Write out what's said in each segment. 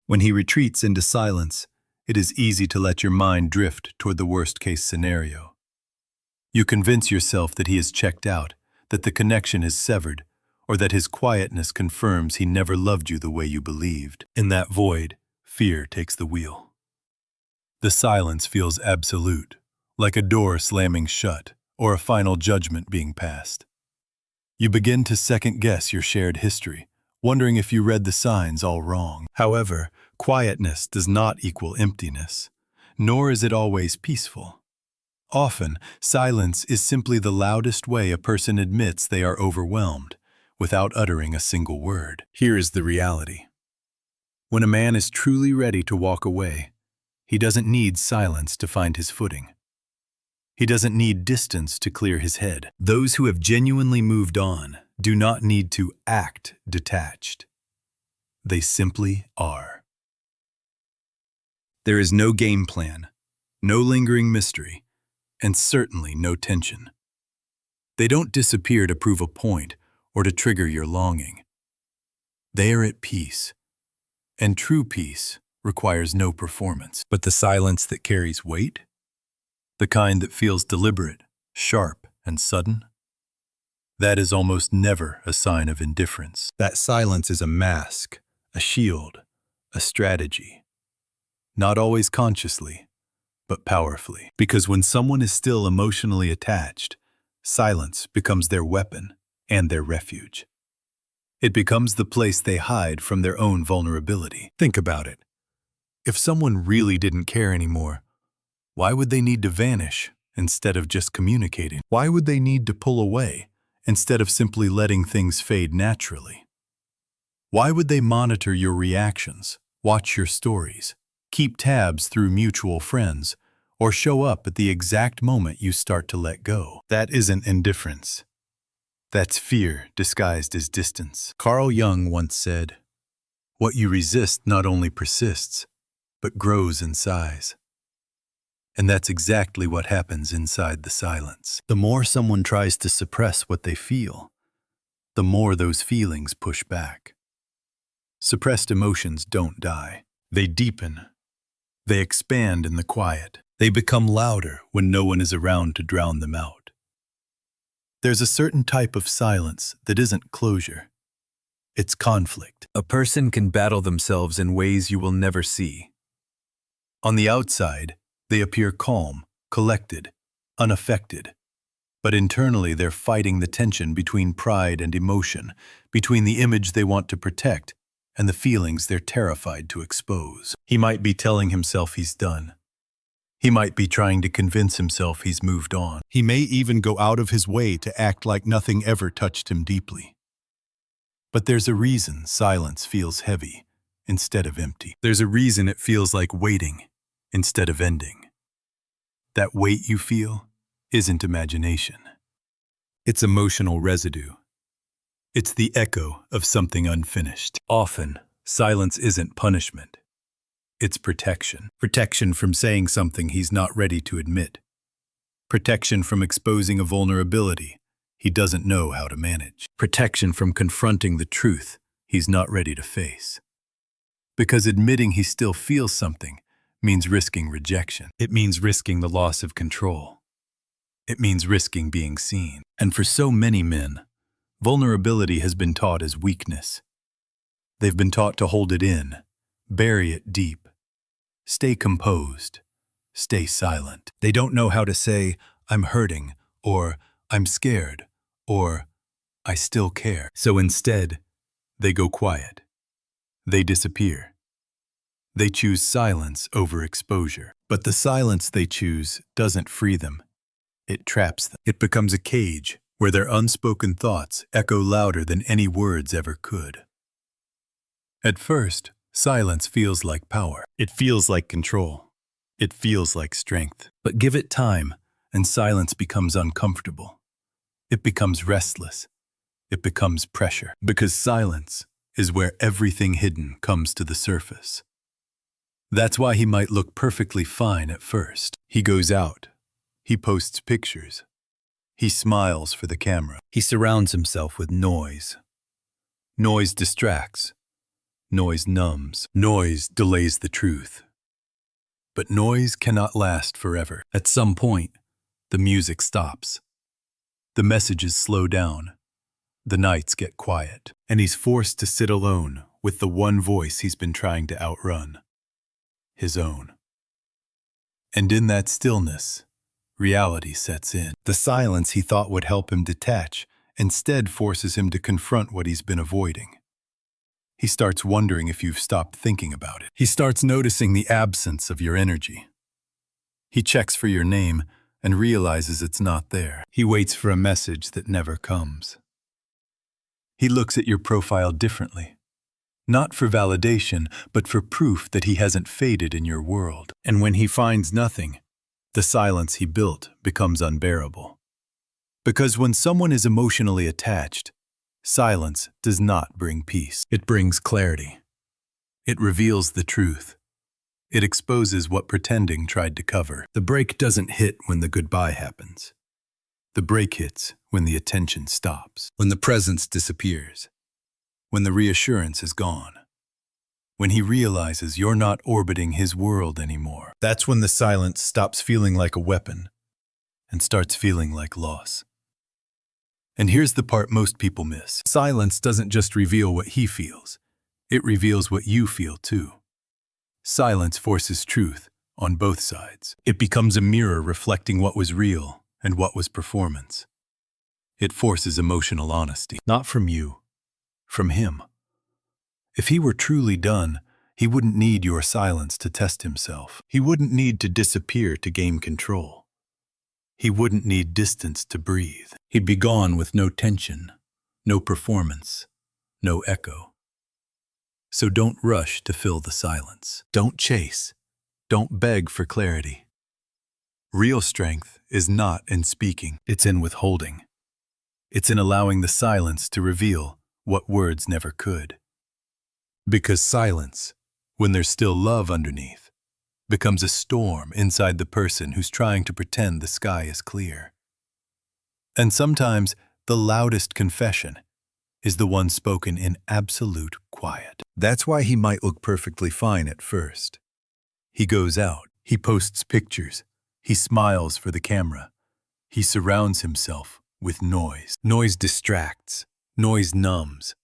When he retreats into silence, it is easy to let your mind drift toward the worst-case scenario. You convince yourself that he is checked out, that the connection is severed, or that his quietness confirms he never loved you the way you believed. In that void, fear takes the wheel. The silence feels absolute, like a door slamming shut or a final judgment being passed. You begin to second-guess your shared history, wondering if you read the signs all wrong. However, quietness does not equal emptiness, nor is it always peaceful. Often, silence is simply the loudest way a person admits they are overwhelmed, without uttering a single word. Here is the reality. When a man is truly ready to walk away, he doesn't need silence to find his footing. He doesn't need distance to clear his head. Those who have genuinely moved on do not need to act detached. They simply are. There is no game plan, no lingering mystery, and certainly no tension. They don't disappear to prove a point or to trigger your longing. They are at peace, and true peace requires no performance. But the silence that carries weight, the kind that feels deliberate, sharp, and sudden, that is almost never a sign of indifference. That silence is a mask, a shield, a strategy. Not always consciously, but powerfully. Because when someone is still emotionally attached, silence becomes their weapon and their refuge. It becomes the place they hide from their own vulnerability. Think about it. If someone really didn't care anymore, why would they need to vanish instead of just communicating? Why would they need to pull away instead of simply letting things fade naturally? Why would they monitor your reactions, watch your stories, keep tabs through mutual friends, or show up at the exact moment you start to let go? That isn't indifference. That's fear disguised as distance. Carl Jung once said, "What you resist not only persists, but grows in size." And that's exactly what happens inside the silence. The more someone tries to suppress what they feel, the more those feelings push back. Suppressed emotions don't die. They deepen. They expand in the quiet. They become louder when no one is around to drown them out. There's a certain type of silence that isn't closure. It's conflict. A person can battle themselves in ways you will never see. On the outside, they appear calm, collected, unaffected. But internally, they're fighting the tension between pride and emotion, between the image they want to protect and the feelings they're terrified to expose. He might be telling himself he's done. He might be trying to convince himself he's moved on. He may even go out of his way to act like nothing ever touched him deeply. But there's a reason silence feels heavy instead of empty. There's a reason it feels like waiting instead of ending. That weight you feel isn't imagination. It's emotional residue. It's the echo of something unfinished. Often, silence isn't punishment. It's protection. Protection from saying something he's not ready to admit. Protection from exposing a vulnerability he doesn't know how to manage. Protection from confronting the truth he's not ready to face. Because admitting he still feels something means risking rejection. It means risking the loss of control. It means risking being seen. And for so many men, vulnerability has been taught as weakness. They've been taught to hold it in, bury it deep, stay composed, stay silent. They don't know how to say, "I'm hurting," or "I'm scared," or "I still care." So instead, they go quiet. They disappear. They choose silence over exposure. But the silence they choose doesn't free them. It traps them. It becomes a cage where their unspoken thoughts echo louder than any words ever could. At first, silence feels like power. It feels like control. It feels like strength. But give it time, and silence becomes uncomfortable. It becomes restless. It becomes pressure. Because silence is where everything hidden comes to the surface. That's why he might look perfectly fine at first. He goes out. He posts pictures. He smiles for the camera. He surrounds himself with noise. Noise distracts. Noise numbs. Noise delays the truth. But noise cannot last forever. At some point, the music stops. The messages slow down. The nights get quiet. And he's forced to sit alone with the one voice he's been trying to outrun. His own. And in that stillness, reality sets in. The silence he thought would help him detach instead forces him to confront what he's been avoiding. He starts wondering if you've stopped thinking about it. He starts noticing the absence of your energy. He checks for your name and realizes it's not there. He waits for a message that never comes. He looks at your profile differently, not for validation, but for proof that he hasn't faded in your world. And when he finds nothing, the silence he built becomes unbearable. Because when someone is emotionally attached, silence does not bring peace. It brings clarity. It reveals the truth. It exposes what pretending tried to cover. The break doesn't hit when the goodbye happens. The break hits when the attention stops, when the presence disappears, when the reassurance is gone, when he realizes you're not orbiting his world anymore. That's when the silence stops feeling like a weapon and starts feeling like loss. And here's the part most people miss. Silence doesn't just reveal what he feels. It reveals what you feel too. Silence forces truth on both sides. It becomes a mirror reflecting what was real and what was performance. It forces emotional honesty, not from you, from him. If he were truly done, he wouldn't need your silence to test himself. He wouldn't need to disappear to gain control. He wouldn't need distance to breathe. He'd be gone with no tension, no performance, no echo. So don't rush to fill the silence. Don't chase. Don't beg for clarity. Real strength is not in speaking, it's in withholding. It's in allowing the silence to reveal what words never could. Because silence, when there's still love underneath, becomes a storm inside the person who's trying to pretend the sky is clear. And sometimes the loudest confession is the one spoken in absolute quiet. That's why he might look perfectly fine at first. He goes out, he posts pictures, he smiles for the camera, he surrounds himself with noise. Noise distracts, noise numbs,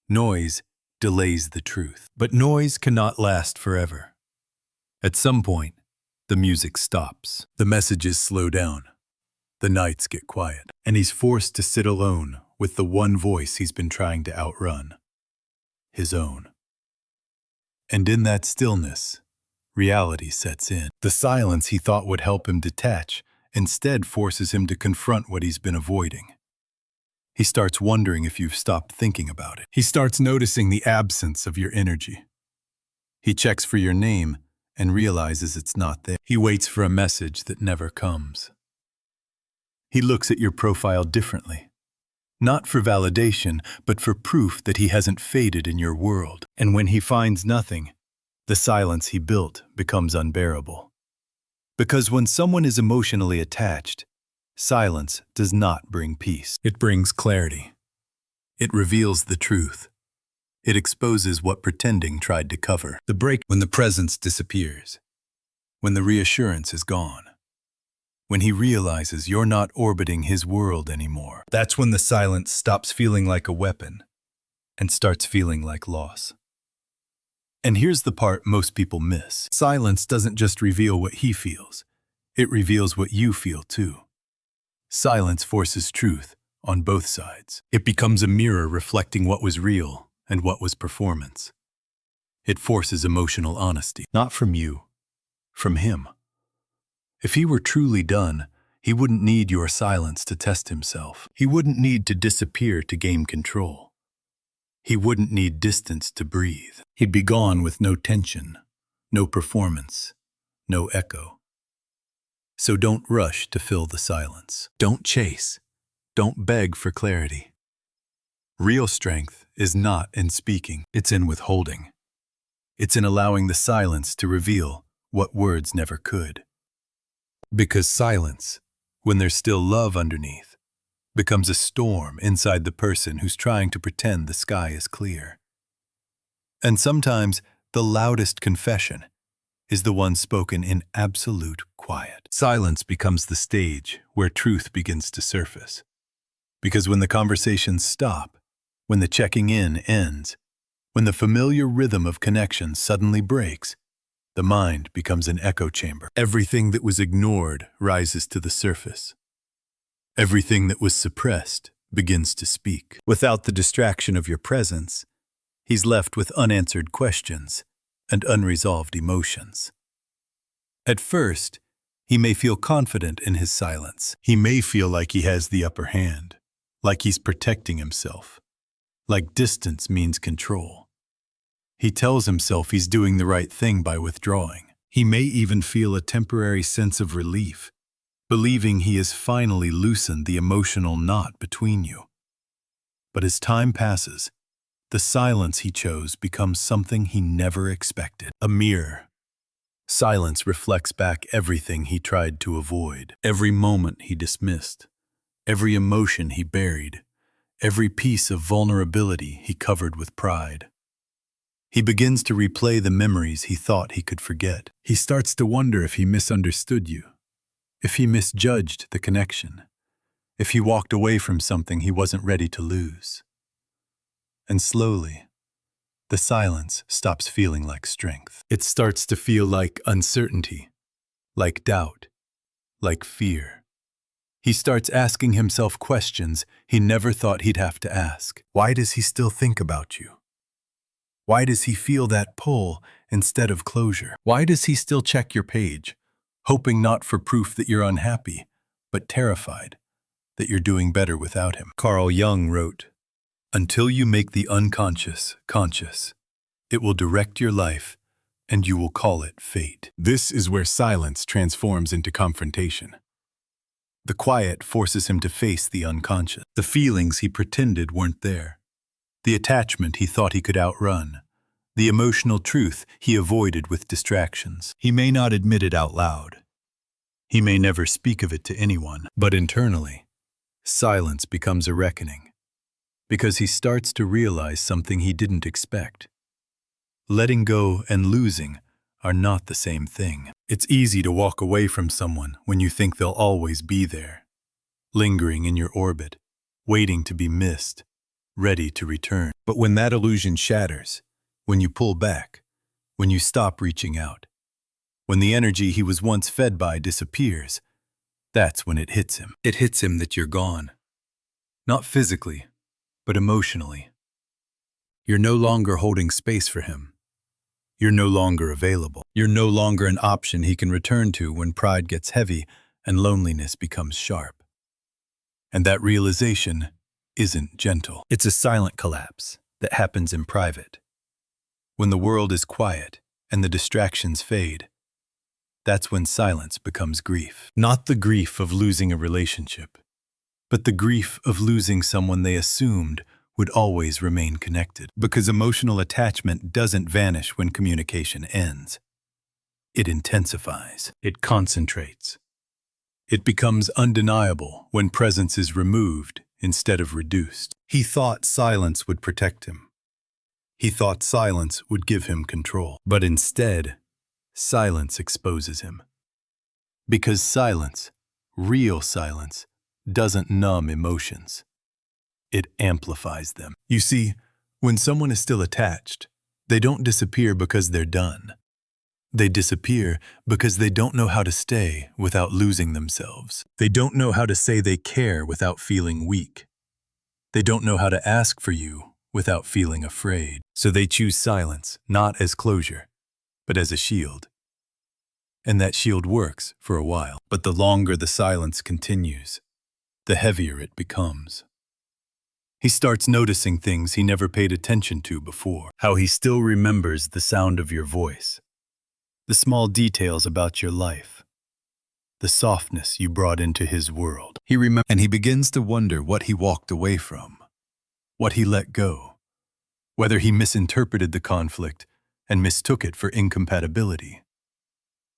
noise delays the truth. But noise cannot last forever. At some point, the music stops, the messages slow down, the nights get quiet, and he's forced to sit alone with the one voice he's been trying to outrun, his own. And in that stillness, reality sets in. The silence he thought would help him detach instead forces him to confront what he's been avoiding. He starts wondering if you've stopped thinking about it. He starts noticing the absence of your energy. He checks for your name and realizes it's not there. He waits for a message that never comes. He looks at your profile differently, not for validation, but for proof that he hasn't faded in your world. And when he finds nothing, the silence he built becomes unbearable. Because when someone is emotionally attached, silence does not bring peace. It brings clarity. It reveals the truth. It exposes what pretending tried to cover. The break when the presence disappears, when the reassurance is gone, when he realizes you're not orbiting his world anymore. That's when the silence stops feeling like a weapon and starts feeling like loss. And here's the part most people miss. Silence doesn't just reveal what he feels. It reveals what you feel too. Silence forces truth on both sides. It becomes a mirror reflecting what was real and what was performance. It forces emotional honesty, not from you, from him. If he were truly done, he wouldn't need your silence to test himself. He wouldn't need to disappear to gain control. He wouldn't need distance to breathe. He'd be gone with no tension, no performance, no echo. So don't rush to fill the silence. Don't chase. Don't beg for clarity. Real strength is not in speaking, it's in withholding. It's in allowing the silence to reveal what words never could. Because silence, when there's still love underneath, becomes a storm inside the person who's trying to pretend the sky is clear. And sometimes the loudest confession is the one spoken in absolute quiet. Silence becomes the stage where truth begins to surface. Because when the conversations stop, when the checking in ends, when the familiar rhythm of connection suddenly breaks, the mind becomes an echo chamber. Everything that was ignored rises to the surface. Everything that was suppressed begins to speak. Without the distraction of your presence, he's left with unanswered questions and unresolved emotions. At first, he may feel confident in his silence. He may feel like he has the upper hand, like he's protecting himself, like distance means control. He tells himself he's doing the right thing by withdrawing. He may even feel a temporary sense of relief, believing he has finally loosened the emotional knot between you. But as time passes, the silence he chose becomes something he never expected. A mirror. Silence reflects back everything he tried to avoid, every moment he dismissed, every emotion he buried, every piece of vulnerability he covered with pride. He begins to replay the memories he thought he could forget. He starts to wonder if he misunderstood you, if he misjudged the connection, if he walked away from something he wasn't ready to lose. And slowly, the silence stops feeling like strength. It starts to feel like uncertainty, like doubt, like fear. He starts asking himself questions he never thought he'd have to ask. Why does he still think about you? Why does he feel that pull instead of closure? Why does he still check your page, hoping not for proof that you're unhappy, but terrified that you're doing better without him? Carl Jung wrote, "Until you make the unconscious conscious, it will direct your life and you will call it fate." This is where silence transforms into confrontation. The quiet forces him to face the unconscious, the feelings he pretended weren't there, the attachment he thought he could outrun, the emotional truth he avoided with distractions. He may not admit it out loud. He may never speak of it to anyone, but internally, silence becomes a reckoning, because he starts to realize something he didn't expect. Letting go and losing are not the same thing. It's easy to walk away from someone when you think they'll always be there, lingering in your orbit, waiting to be missed, ready to return. But when that illusion shatters, when you pull back, when you stop reaching out, when the energy he was once fed by disappears, that's when it hits him. It hits him that you're gone. Not physically, but emotionally. You're no longer holding space for him. You're no longer available. You're no longer an option he can return to when pride gets heavy and loneliness becomes sharp. And that realization isn't gentle. It's a silent collapse that happens in private. When the world is quiet and the distractions fade, that's when silence becomes grief. Not the grief of losing a relationship, but the grief of losing someone they assumed would always remain connected. Because emotional attachment doesn't vanish when communication ends. It intensifies. It concentrates. It becomes undeniable when presence is removed instead of reduced. He thought silence would protect him. He thought silence would give him control. But instead, silence exposes him. Because silence, real silence, doesn't numb emotions. It amplifies them. You see, when someone is still attached, they don't disappear because they're done. They disappear because they don't know how to stay without losing themselves. They don't know how to say they care without feeling weak. They don't know how to ask for you without feeling afraid. So they choose silence, not as closure, but as a shield. And that shield works for a while. But the longer the silence continues, the heavier it becomes. He starts noticing things he never paid attention to before. How he still remembers the sound of your voice, the small details about your life, the softness you brought into his world. And he begins to wonder what he walked away from, what he let go, whether he misinterpreted the conflict and mistook it for incompatibility,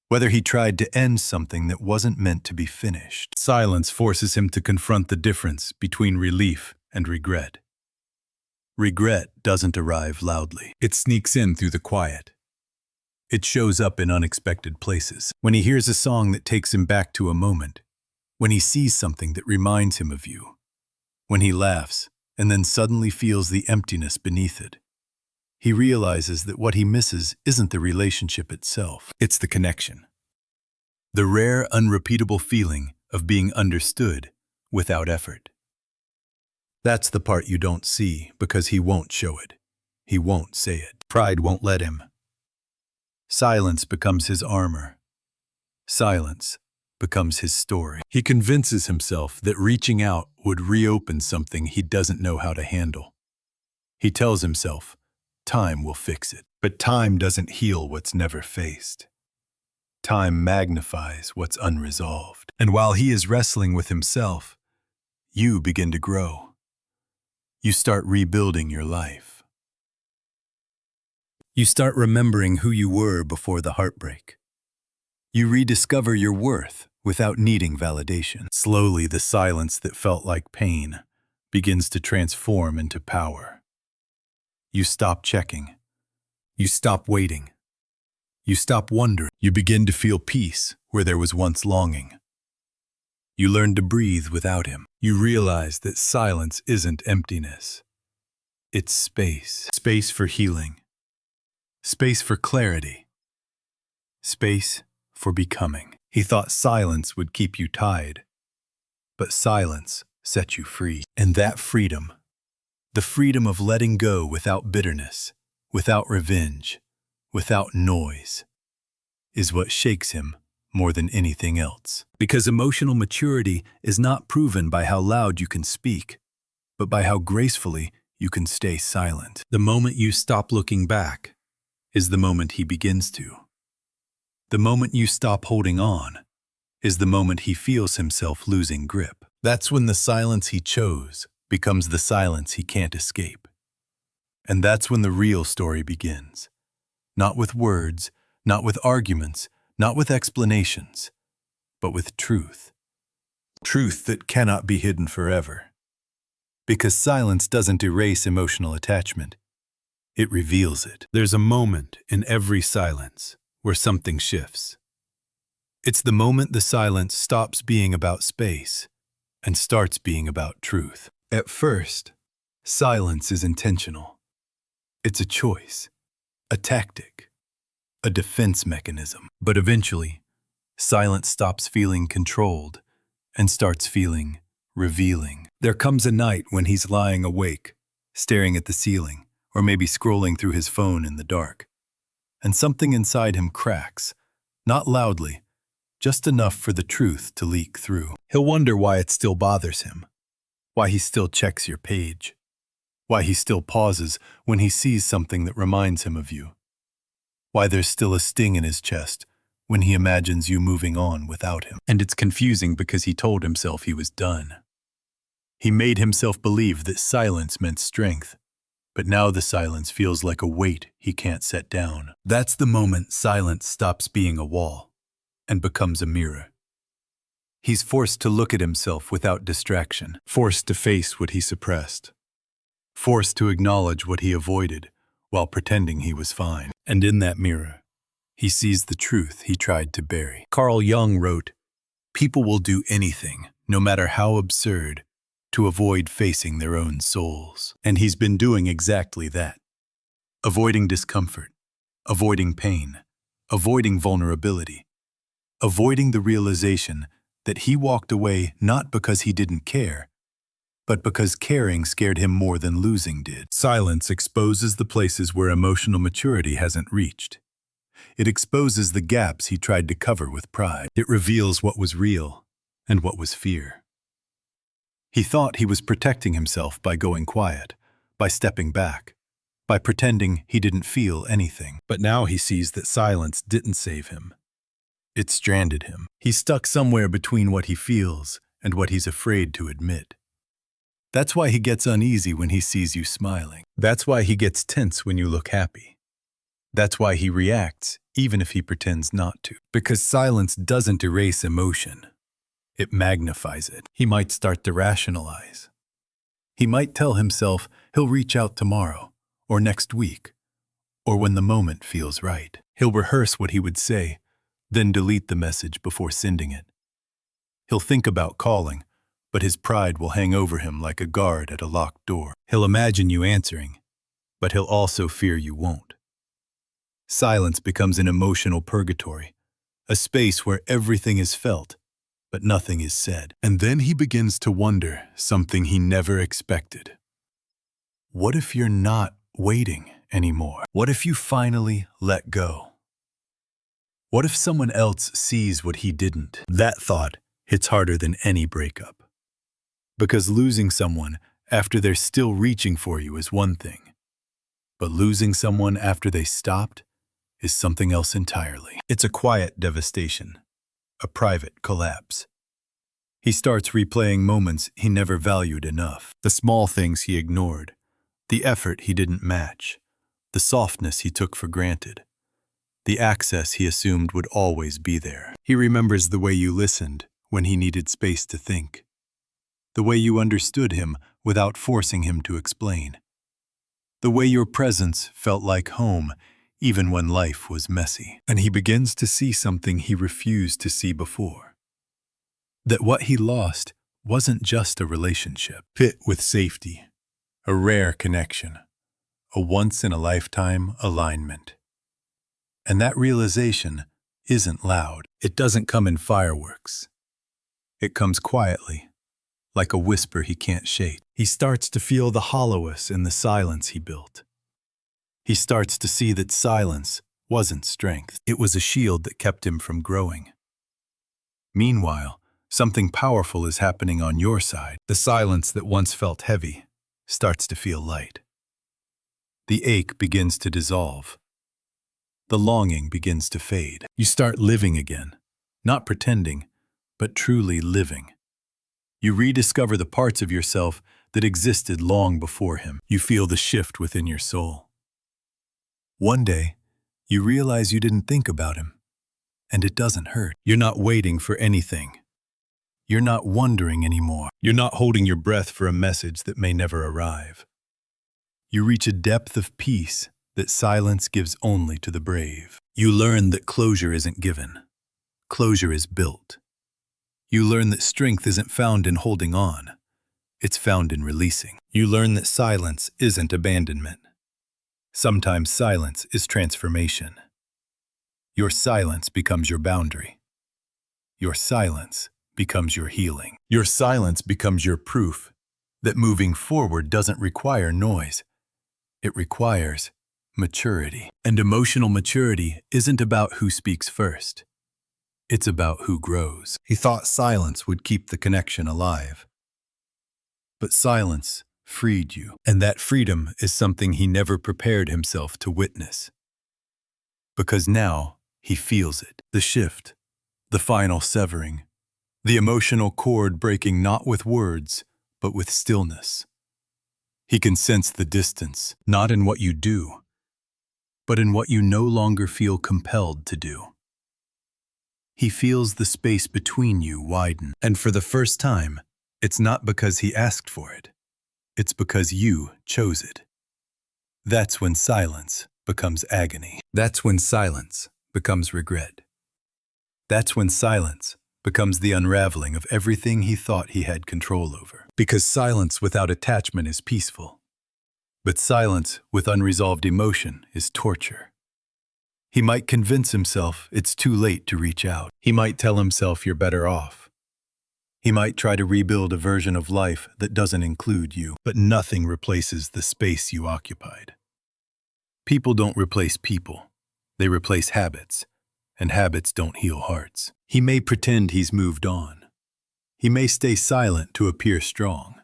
whether he tried to end something that wasn't meant to be finished. Silence forces him to confront the difference between relief and regret. Regret doesn't arrive loudly. It sneaks in through the quiet. It shows up in unexpected places. When he hears a song that takes him back to a moment, when he sees something that reminds him of you, when he laughs and then suddenly feels the emptiness beneath it. He realizes that what he misses isn't the relationship itself, it's the connection. The rare, unrepeatable feeling of being understood without effort. That's the part you don't see because he won't show it. He won't say it. Pride won't let him. Silence becomes his armor. Silence becomes his story. He convinces himself that reaching out would reopen something he doesn't know how to handle. He tells himself, time will fix it. But time doesn't heal what's never faced. Time magnifies what's unresolved. And while he is wrestling with himself, you begin to grow. You start rebuilding your life. You start remembering who you were before the heartbreak. You rediscover your worth without needing validation. Slowly, the silence that felt like pain begins to transform into power. You stop checking. You stop waiting. You stop wondering. You begin to feel peace where there was once longing. You learn to breathe without him. You realize that silence isn't emptiness. It's space. Space for healing. Space for clarity. Space for becoming. He thought silence would keep you tied, but silence set you free. And that freedom, the freedom of letting go without bitterness, without revenge, without noise, is what shakes him more than anything else. Because emotional maturity is not proven by how loud you can speak, but by how gracefully you can stay silent. The moment you stop looking back is the moment he begins to. The moment you stop holding on is the moment he feels himself losing grip. That's when the silence he chose becomes the silence he can't escape. And that's when the real story begins. Not with words, not with arguments, not with explanations, but with truth. Truth that cannot be hidden forever. Because silence doesn't erase emotional attachment. It reveals it. There's a moment in every silence where something shifts. It's the moment the silence stops being about space and starts being about truth. At first, silence is intentional. It's a choice, a tactic, a defense mechanism. But eventually, silence stops feeling controlled and starts feeling revealing. There comes a night when he's lying awake, staring at the ceiling, or maybe scrolling through his phone in the dark. And something inside him cracks, not loudly, just enough for the truth to leak through. He'll wonder why it still bothers him, why he still checks your page, why he still pauses when he sees something that reminds him of you, why there's still a sting in his chest when he imagines you moving on without him. And it's confusing because he told himself he was done. He made himself believe that silence meant strength, but now the silence feels like a weight he can't set down. That's the moment silence stops being a wall and becomes a mirror. He's forced to look at himself without distraction, forced to face what he suppressed, forced to acknowledge what he avoided while pretending he was fine. And in that mirror, he sees the truth he tried to bury. Carl Jung wrote, "People will do anything, no matter how absurd, to avoid facing their own souls." And he's been doing exactly that. Avoiding discomfort, avoiding pain, avoiding vulnerability, avoiding the realization that he walked away not because he didn't care, but because caring scared him more than losing did. Silence exposes the places where emotional maturity hasn't reached. It exposes the gaps he tried to cover with pride. It reveals what was real and what was fear. He thought he was protecting himself by going quiet, by stepping back, by pretending he didn't feel anything. But now he sees that silence didn't save him. It stranded him. He's stuck somewhere between what he feels and what he's afraid to admit. That's why he gets uneasy when he sees you smiling. That's why he gets tense when you look happy. That's why he reacts, even if he pretends not to. Because silence doesn't erase emotion. It magnifies it. He might start to rationalize. He might tell himself He'll reach out tomorrow, or next week, or when the moment feels right. He'll rehearse what he would say, then delete the message before sending it. He'll think about calling, but his pride will hang over him like a guard at a locked door. He'll imagine you answering, but he'll also fear you won't. Silence becomes an emotional purgatory, a space where everything is felt, but nothing is said. And then he begins to wonder something he never expected. What if you're not waiting anymore? What if you finally let go? What if someone else sees what he didn't? That thought hits harder than any breakup. Because losing someone after they're still reaching for you is one thing, but losing someone after they stopped is something else entirely. It's a quiet devastation, a private collapse. He starts replaying moments he never valued enough, the small things he ignored, the effort he didn't match, the softness he took for granted, the access he assumed would always be there. He remembers the way you listened when he needed space to think, the way you understood him without forcing him to explain, the way your presence felt like home even when life was messy. And he begins to see something he refused to see before. That what he lost wasn't just a relationship, fit with safety, a rare connection, a once-in-a-lifetime alignment. And that realization isn't loud. It doesn't come in fireworks. It comes quietly, like a whisper he can't shake. He starts to feel the hollowness in the silence he built. He starts to see that silence wasn't strength. It was a shield that kept him from growing. Meanwhile, something powerful is happening on your side. The silence that once felt heavy starts to feel light. The ache begins to dissolve. The longing begins to fade. You start living again, not pretending, but truly living. You rediscover the parts of yourself that existed long before him. You feel the shift within your soul. One day, you realize you didn't think about him, and it doesn't hurt. You're not waiting for anything. You're not wondering anymore. You're not holding your breath for a message that may never arrive. You reach a depth of peace that silence gives only to the brave. You learn that closure isn't given. Closure is built. You learn that strength isn't found in holding on. It's found in releasing. You learn that silence isn't abandonment. Sometimes silence is transformation. Your silence becomes your boundary. Your silence becomes your healing. Your silence becomes your proof that moving forward doesn't require noise. It requires maturity. And emotional maturity isn't about who speaks first. It's about who grows. He thought silence would keep the connection alive. But silence freed you, and that freedom is something he never prepared himself to witness. Because now he feels it, the shift, the final severing, the emotional cord breaking not with words, but with stillness. He can sense the distance, not in what you do, but in what you no longer feel compelled to do. He feels the space between you widen, and for the first time, it's not because he asked for it. It's because you chose it. That's when silence becomes agony. That's when silence becomes regret. That's when silence becomes the unraveling of everything he thought he had control over. Because silence without attachment is peaceful. But silence with unresolved emotion is torture. He might convince himself it's too late to reach out. He might tell himself you're better off. He might try to rebuild a version of life that doesn't include you, but nothing replaces the space you occupied. People don't replace people. They replace habits, and habits don't heal hearts. He may pretend he's moved on. He may stay silent to appear strong.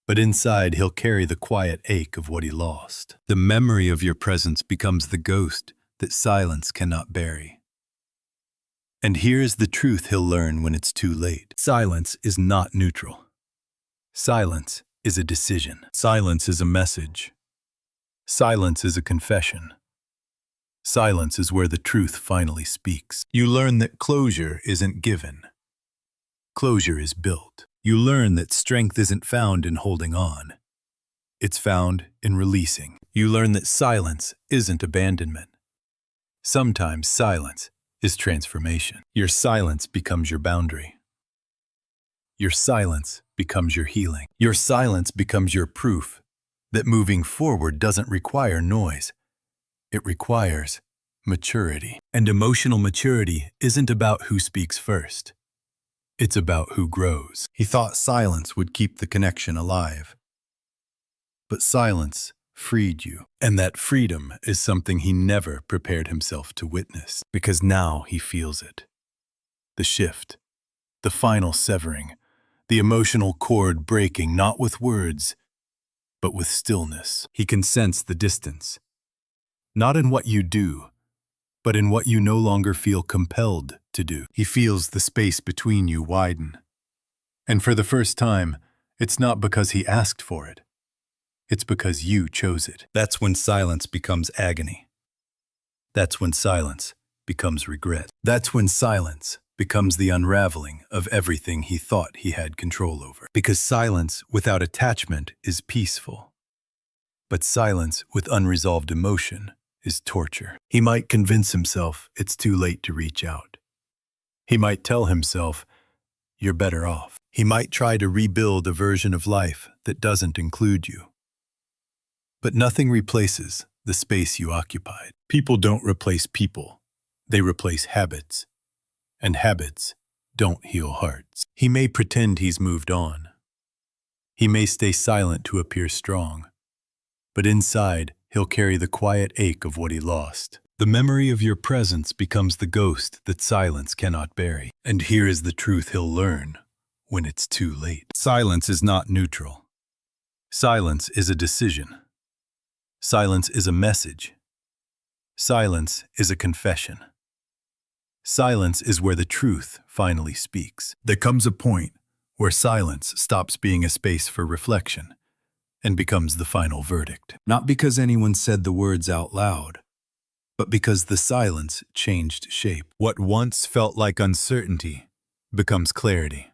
But inside, he'll carry the quiet ache of what he lost. The memory of your presence becomes the ghost that silence cannot bury. And here's the truth he'll learn when it's too late. Silence is not neutral. Silence is a decision. Silence is a message. Silence is a confession. Silence is where the truth finally speaks. You learn that closure isn't given. Closure is built. You learn that strength isn't found in holding on. It's found in releasing. You learn that silence isn't abandonment. Sometimes silence is transformation. Your silence becomes your boundary. Your silence becomes your healing. Your silence becomes your proof that moving forward doesn't require noise. It requires maturity. And emotional maturity isn't about who speaks first. It's about who grows. He thought silence would keep the connection alive. But silence freed you. And that freedom is something he never prepared himself to witness, because now he feels it. The shift, the final severing, the emotional cord breaking, not with words, but with stillness. He can sense the distance, not in what you do, but in what you no longer feel compelled to do. He feels the space between you widen. And for the first time, it's not because he asked for it. It's because you chose it. That's when silence becomes agony. That's when silence becomes regret. That's when silence becomes the unraveling of everything he thought he had control over. Because silence without attachment is peaceful. But silence with unresolved emotion is torture. He might convince himself it's too late to reach out. He might tell himself, you're better off. He might try to rebuild a version of life that doesn't include you. But nothing replaces the space you occupied. People don't replace people. They replace habits. And habits don't heal hearts. He may pretend he's moved on. He may stay silent to appear strong. But inside, he'll carry the quiet ache of what he lost. The memory of your presence becomes the ghost that silence cannot bury. And here is the truth he'll learn when it's too late. Silence is not neutral. Silence is a decision. Silence is a message. Silence is a confession. Silence is where the truth finally speaks. There comes a point where silence stops being a space for reflection and becomes the final verdict. Not because anyone said the words out loud, but because the silence changed shape. What once felt like uncertainty becomes clarity.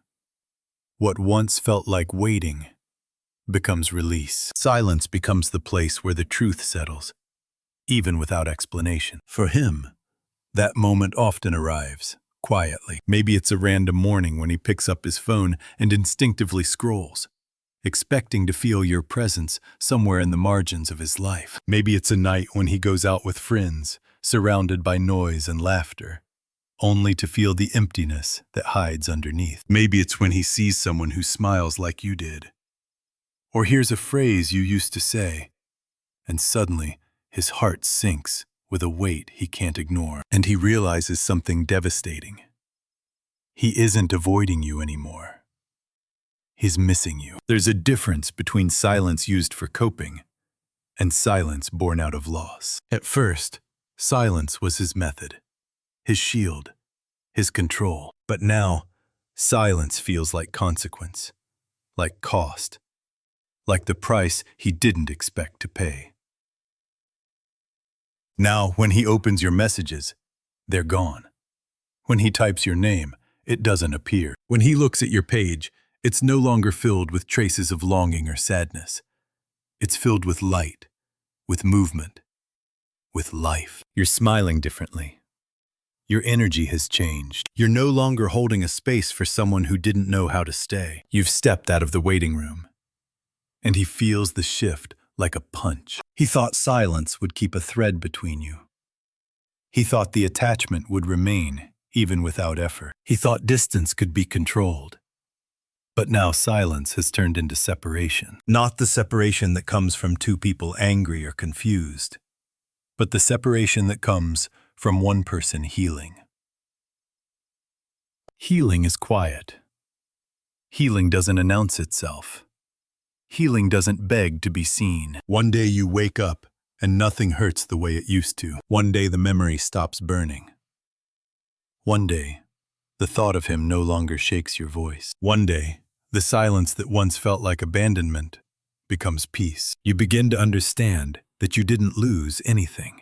What once felt like waiting becomes release. Silence becomes the place where the truth settles, even without explanation. For him, that moment often arrives, quietly. Maybe it's a random morning when he picks up his phone and instinctively scrolls, expecting to feel your presence somewhere in the margins of his life. Maybe it's a night when he goes out with friends, surrounded by noise and laughter, only to feel the emptiness that hides underneath. Maybe it's when he sees someone who smiles like you did, or hears a phrase you used to say, and suddenly his heart sinks with a weight he can't ignore, and he realizes something devastating. He isn't avoiding you anymore. He's missing you. There's a difference between silence used for coping and silence born out of loss. At first, silence was his method, his shield, his control. But now, silence feels like consequence, like cost, like the price he didn't expect to pay. Now, when he opens your messages, they're gone. When he types your name, it doesn't appear. When he looks at your page, it's no longer filled with traces of longing or sadness. It's filled with light, with movement, with life. You're smiling differently. Your energy has changed. You're no longer holding a space for someone who didn't know how to stay. You've stepped out of the waiting room. And he feels the shift like a punch. He thought silence would keep a thread between you. He thought the attachment would remain, even without effort. He thought distance could be controlled. But now silence has turned into separation. Not the separation that comes from two people angry or confused, but the separation that comes from one person healing. Healing is quiet. Healing doesn't announce itself. Healing doesn't beg to be seen. One day you wake up and nothing hurts the way it used to. One day the memory stops burning. One day, the thought of him no longer shakes your voice. One day, the silence that once felt like abandonment becomes peace. You begin to understand that you didn't lose anything.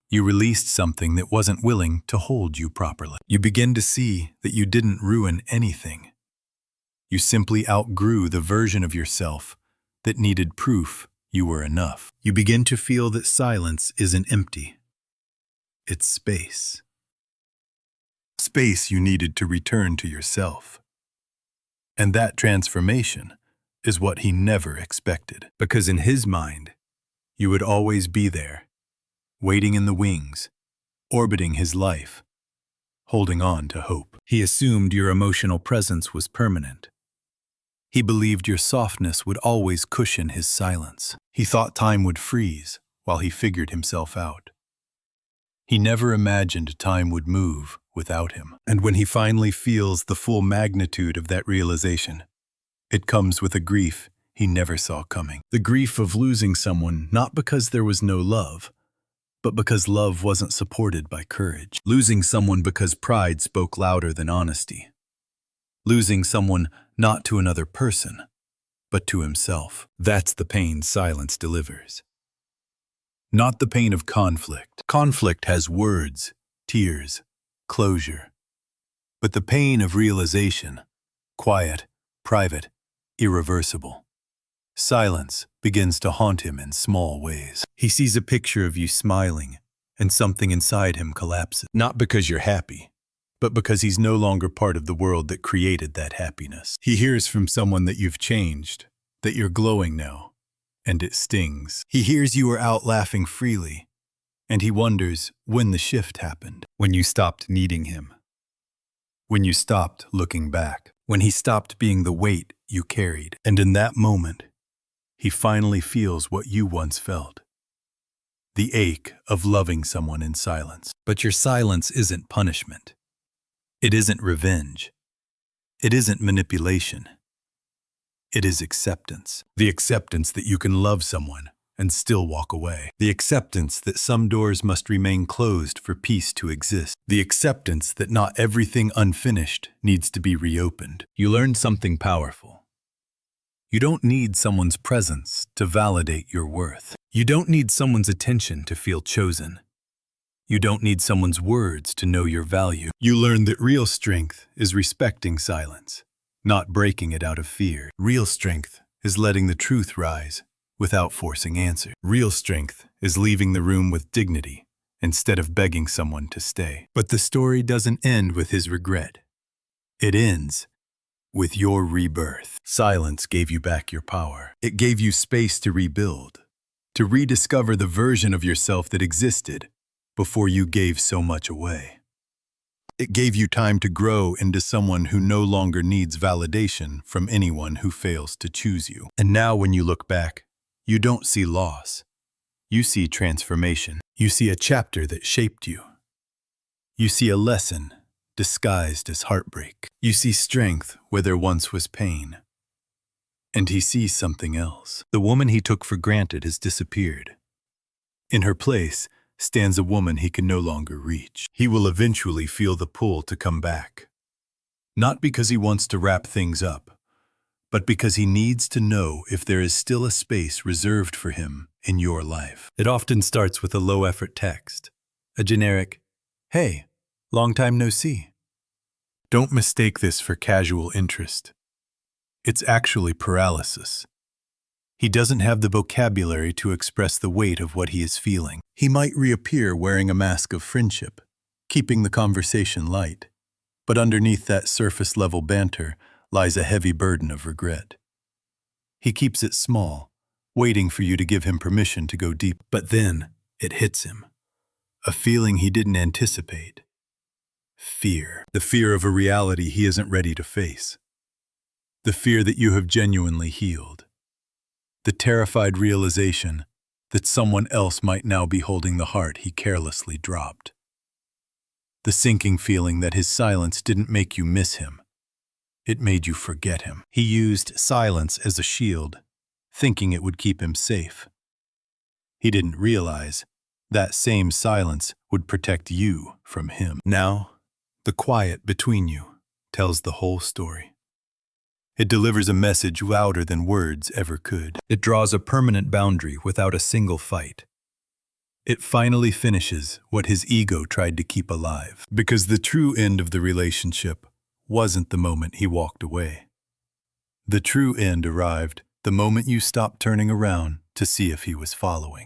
You released something that wasn't willing to hold you properly. You begin to see that you didn't ruin anything. You simply outgrew the version of yourself that needed proof you were enough. You begin to feel that silence isn't empty. It's space. Space you needed to return to yourself. And that transformation is what he never expected. Because in his mind, you would always be there, waiting in the wings, orbiting his life, holding on to hope. He assumed your emotional presence was permanent. He believed your softness would always cushion his silence. He thought time would freeze while he figured himself out. He never imagined time would move without him. And when he finally feels the full magnitude of that realization, it comes with a grief he never saw coming. The grief of losing someone not because there was no love, but because love wasn't supported by courage. Losing someone because pride spoke louder than honesty. Losing someone not to another person, but to himself. That's the pain silence delivers. Not the pain of conflict. Conflict has words, tears, closure. But the pain of realization, quiet, private, irreversible. Silence begins to haunt him in small ways. He sees a picture of you smiling, and something inside him collapses. Not because you're happy, but because he's no longer part of the world that created that happiness. He hears from someone that you've changed, that you're glowing now, and it stings. He hears you are out laughing freely, and he wonders when the shift happened. When you stopped needing him. When you stopped looking back. When he stopped being the weight you carried. And in that moment, he finally feels what you once felt. The ache of loving someone in silence. But your silence isn't punishment. It isn't revenge. It isn't manipulation. It is acceptance. The acceptance that you can love someone and still walk away. The acceptance that some doors must remain closed for peace to exist. The acceptance that not everything unfinished needs to be reopened. You learn something powerful. You don't need someone's presence to validate your worth. You don't need someone's attention to feel chosen. You don't need someone's words to know your value. You learn that real strength is respecting silence, not breaking it out of fear. Real strength is letting the truth rise without forcing answers. Real strength is leaving the room with dignity instead of begging someone to stay. But the story doesn't end with his regret. It ends with your rebirth. Silence gave you back your power. It gave you space to rebuild, to rediscover the version of yourself that existed before you gave so much away. It gave you time to grow into someone who no longer needs validation from anyone who fails to choose you. And now when you look back, you don't see loss. You see transformation. You see a chapter that shaped you. You see a lesson disguised as heartbreak. You see strength where there once was pain. And he sees something else. The woman he took for granted has disappeared. In her place stands a woman he can no longer reach. He will eventually feel the pull to come back. Not because he wants to wrap things up, but because he needs to know if there is still a space reserved for him in your life. It often starts with a low-effort text, a generic, "Hey, long time no see." Don't mistake this for casual interest. It's actually paralysis. He doesn't have the vocabulary to express the weight of what he is feeling. He might reappear wearing a mask of friendship, keeping the conversation light, but underneath that surface-level banter lies a heavy burden of regret. He keeps it small, waiting for you to give him permission to go deep. But then it hits him. A feeling he didn't anticipate. Fear. The fear of a reality he isn't ready to face. The fear that you have genuinely healed. The terrified realization that someone else might now be holding the heart he carelessly dropped. The sinking feeling that his silence didn't make you miss him. It made you forget him. He used silence as a shield, thinking it would keep him safe. He didn't realize that same silence would protect you from him. Now, the quiet between you tells the whole story. It delivers a message louder than words ever could. It draws a permanent boundary without a single fight. It finally finishes what his ego tried to keep alive. Because the true end of the relationship wasn't the moment he walked away. The true end arrived the moment you stopped turning around to see if he was following.